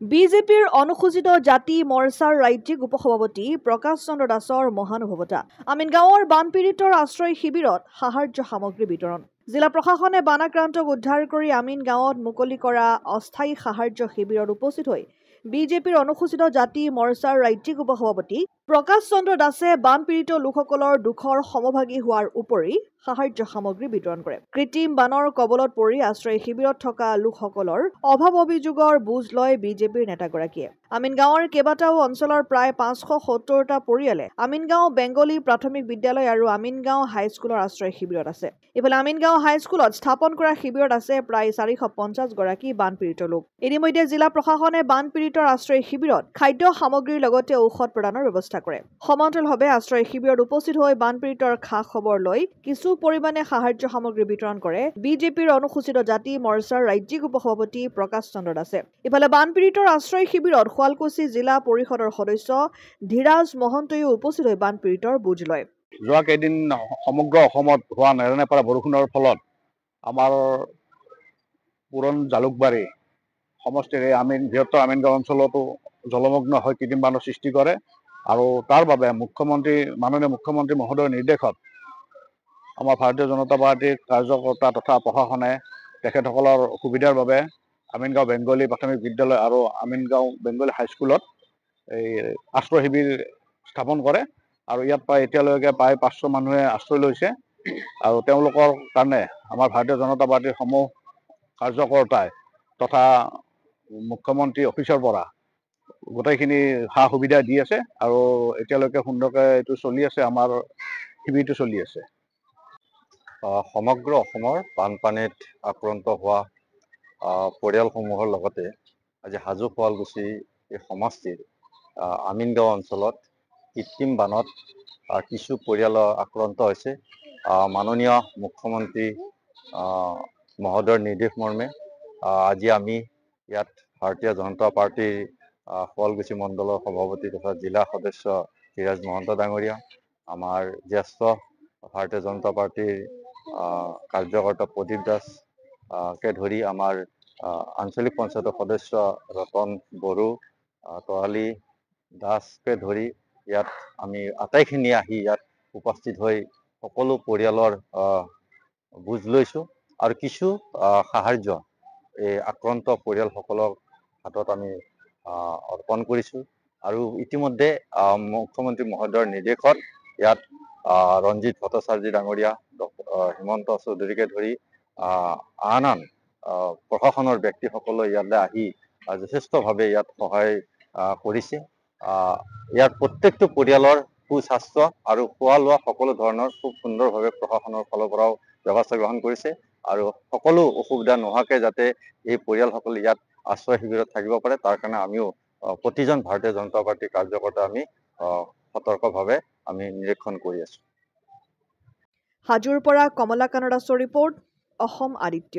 বিজেপিৰ অনুসূচিত জাতি মৰ্চাৰ ৰাজ্যিক উপসভাপতি প্ৰকাশ চন্দ্ৰ দাসৰ মহানুভৱতা। আমিনগাঁৱৰ বানপীড়িতৰ আশ্ৰয় শিবিৰত সাহায্য সামগ্ৰী বিতৰণ। জিলা প্ৰশাসনে বানাক্ৰান্তক উদ্ধাৰ কৰি আমিনগাঁৱত মুকলি কৰা অস্থায়ী সাহায্য শিবিৰত উপস্থিত হৈ বিজেপিৰ অনুসূচিত জাতি মৰ্চাৰ ৰাজ্যিক উপসভাপতি প্ৰকাশ চন্দ্ৰ দাসে বানপীড়িত লোকসকলৰ দুখৰ সমভাগী হোৱাৰ উপৰি সাহায্য সামগ্ৰী বিতৰণ কৰে। কৃত্ৰিম বানৰ কবলত পৰি আশ্ৰয় শিবিৰত থকা লোকসকলৰ অভাৱ অভিযোগৰ বুজ লয় বিজেপিৰ নেতাগৰাকীয়ে। আমিনগাঁৱৰ কেইবাটাও অঞ্চলৰ প্ৰায় 570টা পৰিয়ালে আমিনগাঁও বেংগলী প্ৰাথমিক বিদ্যালয় আৰু আমিনগাঁও হাইস্কুলৰ আশ্ৰয় শিবিৰত আছে। ইফালে আমিনগাঁও হাইস্কুলত স্থাপন কৰা শিবিৰত আছে প্ৰায় 450 গৰাকী বানপীড়িত লোক। ইতিমধ্যে জিলা প্ৰশাসনে বানপীড়িতৰ আশ্ৰয় শিবিৰত খাদ্য সামগ্ৰীৰ লগতে ঔষধ প্ৰদানৰ ব্যৱস্থা কৰে। সমান্তৰালভাৱে আশ্ৰয় শিবিৰত উপস্থিত হৈ বানপীড়িতৰ খা খবৰ লৈ কিছু পৰিমাণে সাহায্য সামগ্ৰী বিতৰণ কৰে বিজেপিৰ অনুসূচিত জাতি মৰ্চাৰ ৰাজ্যিক উপসভাপতি প্ৰকাশ চন্দ্ৰ দাসে। ইফালে বানপীড়িতৰ আশ্ৰয় শিবিৰত শুৱালকুছি জিলা পৰিষদৰ সদস্য ধীৰাজ মহন্তয়ো উপস্থিত হৈ বানপীড়িতৰ বুজ লয়। যোৱা কেইদিন সমগ্ৰ অসমত হোৱা নেৰানেপেৰা বৰষুণৰ ফলত আমাৰ পুৰণ জালুকবাৰী সমষ্টিৰ বৃহত্তৰ আমিনগাঁও অঞ্চলতো জলমগ্ন হৈ কৃত্ৰিম বানৰ সৃষ্টি কৰে আৰু তাৰ বাবে মাননীয় মুখ্যমন্ত্ৰী মহোদয়ৰ নিৰ্দেশত আমাৰ ভাৰতীয় জনতা পাৰ্টীৰ কাৰ্যকৰ্তা তথা প্ৰশাসনে তেখেতসকলৰ সুবিধাৰ বাবে আমিনগাঁও বেংগলী প্ৰাথমিক বিদ্যালয় আৰু আমিনগাঁও বেংগলী হাইস্কুলত এই আশ্ৰয় শিবিৰ স্থাপন কৰে আৰু ইয়াত এতিয়ালৈকে প্ৰায় 500 মানুহে আশ্ৰয় লৈছে আৰু তেওঁলোকৰ কাৰণে আমাৰ ভাৰতীয় জনতা পাৰ্টীৰ সমূহ কাৰ্যকৰ্তাই তথা মুখ্যমন্ত্ৰী অফিচৰ পৰা গোটেইখিনি সা সুবিধা দি আছে আৰু এতিয়ালৈকে সুন্দৰকৈ এইটো চলি আছে, আমাৰ শিবিৰটো চলি আছে। সমগ্ৰ অসমৰ বানপানীত আক্ৰান্ত হোৱা পৰিয়ালসমূহৰ লগতে আজি হাজো শুৱালকুছি এই সমষ্টিৰ আমিনগাঁও অঞ্চলত কৃত্ৰিম বানত কিছু পৰিয়াল আক্ৰান্ত হৈছে। মাননীয় মুখ্যমন্ত্ৰী মহোদয়ৰ নিৰ্দেশ মৰ্মে আজি আমি ইয়াত ভাৰতীয় জনতা পাৰ্টীৰ শুৱালকুছি মণ্ডলৰ সভাপতি তথা জিলা সদস্য ধীৰাজ মহন্ত ডাঙৰীয়া, আমাৰ জ্যেষ্ঠ ভাৰতীয় জনতা পাৰ্টীৰ কাৰ্যকৰ্তা প্ৰদীপ দাসকে ধৰি আমাৰ আঞ্চলিক পঞ্চায়তৰ সদস্য ৰতন বড়ো, তৰালী দাসকে ধৰি ইয়াত আমি আটাইখিনি আহি ইয়াত উপস্থিত হৈ সকলো পৰিয়ালৰ বুজ লৈছোঁ আৰু কিছু সাহায্য এই আক্ৰান্ত পৰিয়ালসকলক হাতত আমি অৰ্পণ কৰিছোঁ আৰু ইতিমধ্যে মুখ্যমন্ত্ৰী মহোদয়ৰ নিৰ্দেশত ইয়াত ৰঞ্জিত ভট্টাচাৰ্য ডাঙৰীয়া, হিমন্ত চৌধুৰীকে ধৰি আন প্ৰশাসনৰ ব্যক্তিসকলে ইয়ালৈ আহি যথেষ্টভাৱে ইয়াত সহায় কৰিছে। ইয়াৰ প্ৰত্যেকটো পৰিয়ালৰ সুস্বাস্থ্য আৰু খোৱা লোৱা সকলো ধৰণৰ খুব সুন্দৰভাৱে প্ৰশাসনৰ ফালৰ পৰাও ব্যৱস্থা গ্ৰহণ কৰিছে আৰু সকলো অসুবিধা নোহোৱাকৈ যাতে এই পৰিয়ালসকলে ইয়াত আশ্ৰয় শিবিৰত থাকিব পাৰে তাৰ কাৰণে আমিও প্ৰতিজন ভাৰতীয় জনতা পাৰ্টীৰ কাৰ্যকৰ্তা আমি সতৰ্কভাৱে আমি নিৰীক্ষণ কৰি আছোঁ। হাজোৰ পৰা কমলা কানাডাছৰ ৰিপৰ্ট, অসম আদিত্য।